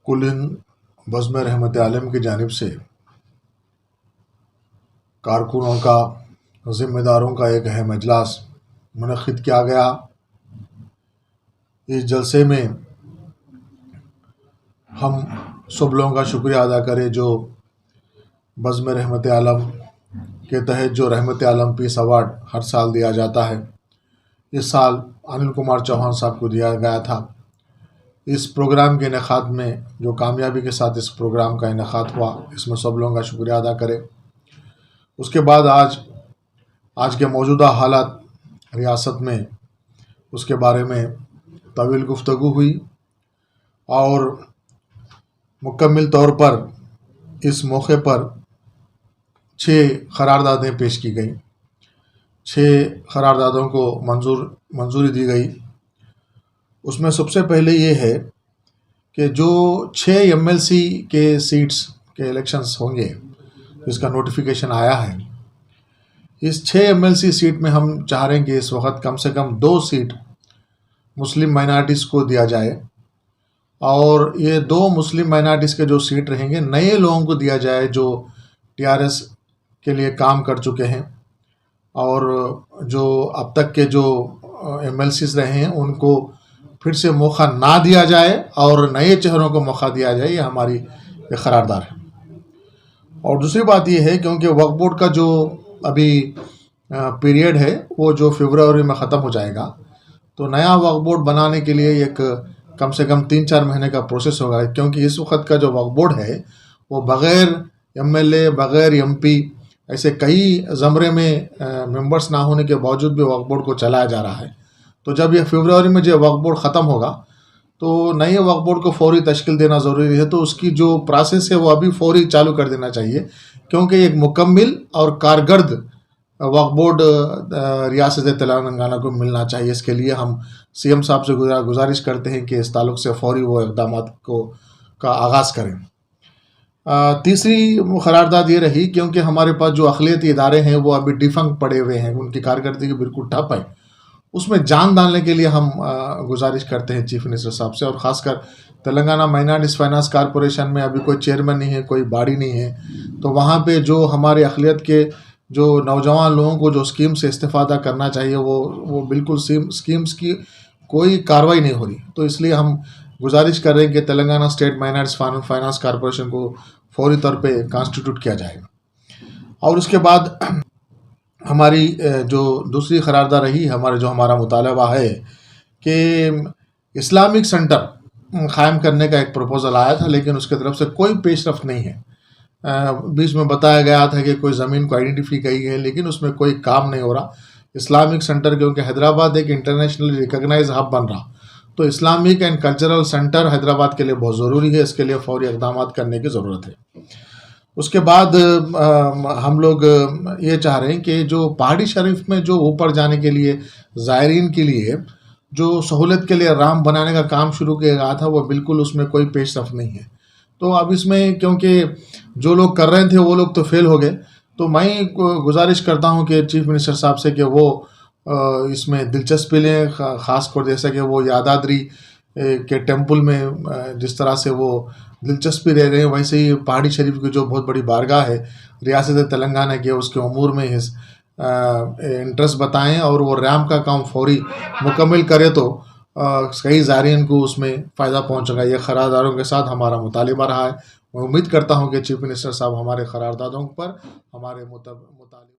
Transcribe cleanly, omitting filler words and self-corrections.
کل ہند بزم رحمت عالم کی جانب سے کارکنوں کا ذمہ داروں کا ایک اہم اجلاس منعقد کیا گیا۔ اس جلسے میں ہم سب لوگوں کا شکریہ ادا کریں جو بزم رحمت عالم کے تحت جو رحمت عالم پیس ایوارڈ ہر سال دیا جاتا ہے، اس سال انل کمار چوہان صاحب کو دیا گیا تھا۔ اس پروگرام کے انعقاد میں جو کامیابی کے ساتھ اس پروگرام کا انعقاد ہوا، اس میں سب لوگوں کا شکریہ ادا کریں۔ اس کے بعد آج کے موجودہ حالات ریاست میں اس کے بارے میں طویل گفتگو ہوئی اور مکمل طور پر اس موقع پر 6 قراردادیں پیش کی گئیں۔ 6 قراردادوں کو منظوری دی گئی۔ اس میں سب سے پہلے یہ ہے کہ جو 6 MLC کے سیٹس کے الیکشنز ہوں گے، جس کا نوٹیفیکیشن آیا ہے، اس 6 MLC سیٹ میں ہم چاہ رہے ہیں کہ اس وقت کم سے کم 2 سیٹ مسلم مائنارٹیز کو دیا جائے، اور یہ 2 مسلم مائنارٹیز کے جو سیٹ رہیں گے نئے لوگوں کو دیا جائے جو TRS کے لیے کام کر چکے ہیں، اور جو اب تک کے جو MLCs رہے ہیں ان کو پھر سے موقع نہ دیا جائے اور نئے چہروں کو موقع دیا جائے۔ یہ ہماری ایک قرارداد ہے۔ اور دوسری بات یہ ہے کیونکہ وقف بورڈ کا جو ابھی پیریڈ ہے وہ جو فروری میں ختم ہو جائے گا، تو نیا وقف بورڈ بنانے کے لیے ایک کم سے کم 3-4 مہینے کا پروسیس ہوگا، کیونکہ اس وقت کا جو وقف بورڈ ہے وہ بغیر MLA بغیر MP ایسے کئی زمرے میں ممبرس نہ ہونے کے باوجود بھی وقف بورڈ کو چلایا جا رہا ہے۔ تو جب یہ فروری میں جو وقف بورڈ ختم ہوگا تو نئے وقف بورڈ کو فوری تشکیل دینا ضروری ہے، تو اس کی جو پروسیس ہے وہ ابھی فوری چالو کر دینا چاہیے، کیونکہ ایک مکمل اور کارگرد وقف بورڈ ریاست تلنگانہ کو ملنا چاہیے۔ اس کے لیے ہم CM صاحب سے گزارش کرتے ہیں کہ اس تعلق سے فوری وہ اقدامات کا آغاز کریں۔ تیسری قرارداد یہ رہی کیونکہ ہمارے پاس جو اقلیتی ادارے ہیں وہ ابھی ڈیفنکٹ پڑے ہوئے ہیں، ان کی کارکردگی بالکل ٹھپ ہے، اس میں جان ڈالنے کے لیے ہم گزارش کرتے ہیں چیف منسٹر صاحب سے، اور خاص کر تلنگانہ مائنارٹیز فائنانس کارپوریشن میں ابھی کوئی چیئرمین نہیں ہے، کوئی باڈی نہیں ہے، تو وہاں پہ جو ہمارے اقلیت کے جو نوجوان لوگوں کو جو اسکیم سے استفادہ کرنا چاہیے وہ بالکل اسکیمز کی کوئی کارروائی نہیں ہو رہی۔ تو اس لیے ہم گزارش کر رہے ہیں کہ Telangana state minorities finance corporation کو فوری طور پہ کانسٹیٹیوٹ کیا جائے۔ اور اس کے بعد ہماری جو دوسری قرارداد رہی، ہمارا مطالبہ ہے کہ اسلامک سینٹر قائم کرنے کا ایک پروپوزل آیا تھا، لیکن اس کی طرف سے کوئی پیش رفت نہیں ہے۔ بیچ میں بتایا گیا تھا کہ کوئی زمین کو آئیڈینٹیفائی کی ہے، لیکن اس میں کوئی کام نہیں ہو رہا۔ اسلامک سینٹر کیونکہ حیدرآباد ایک انٹرنیشنلی ریکگنائز ہب بن رہا، تو Islamic and cultural centre Hyderabad کے لیے بہت ضروری ہے، اس کے لیے فوری اقدامات کرنے کی ضرورت ہے۔ اس کے بعد ہم لوگ یہ چاہ رہے ہیں کہ جو پہاڑی شریف میں جو اوپر جانے کے لیے زائرین کے لیے جو سہولت کے لیے رام بنانے کا کام شروع کیا گیا تھا، وہ بالکل اس میں کوئی پیش رفت نہیں ہے۔ تو اب اس میں کیونکہ جو لوگ کر رہے تھے وہ لوگ تو فیل ہو گئے، تو میں گزارش کرتا ہوں کہ چیف منسٹر صاحب سے کہ وہ اس میں دلچسپی لیں، خاص کر جیسا کہ وہ یادادری کے ٹیمپل میں جس طرح سے وہ دلچسپی لے رہے ہیں، ویسے ہی پہاڑی شریف کی جو بہت بڑی بارگاہ ہے ریاست تلنگانہ کے، اس کے امور میں انٹرسٹ بتائیں اور وہ ریمپ کا کام فوری مکمل کرے تو کئی زائرین کو اس میں فائدہ پہنچے گا۔ یہ قراردادوں کے ساتھ ہمارا مطالبہ رہا ہے۔ میں امید کرتا ہوں کہ چیف منسٹر صاحب ہمارے قراردادوں پر ہمارے مطالبے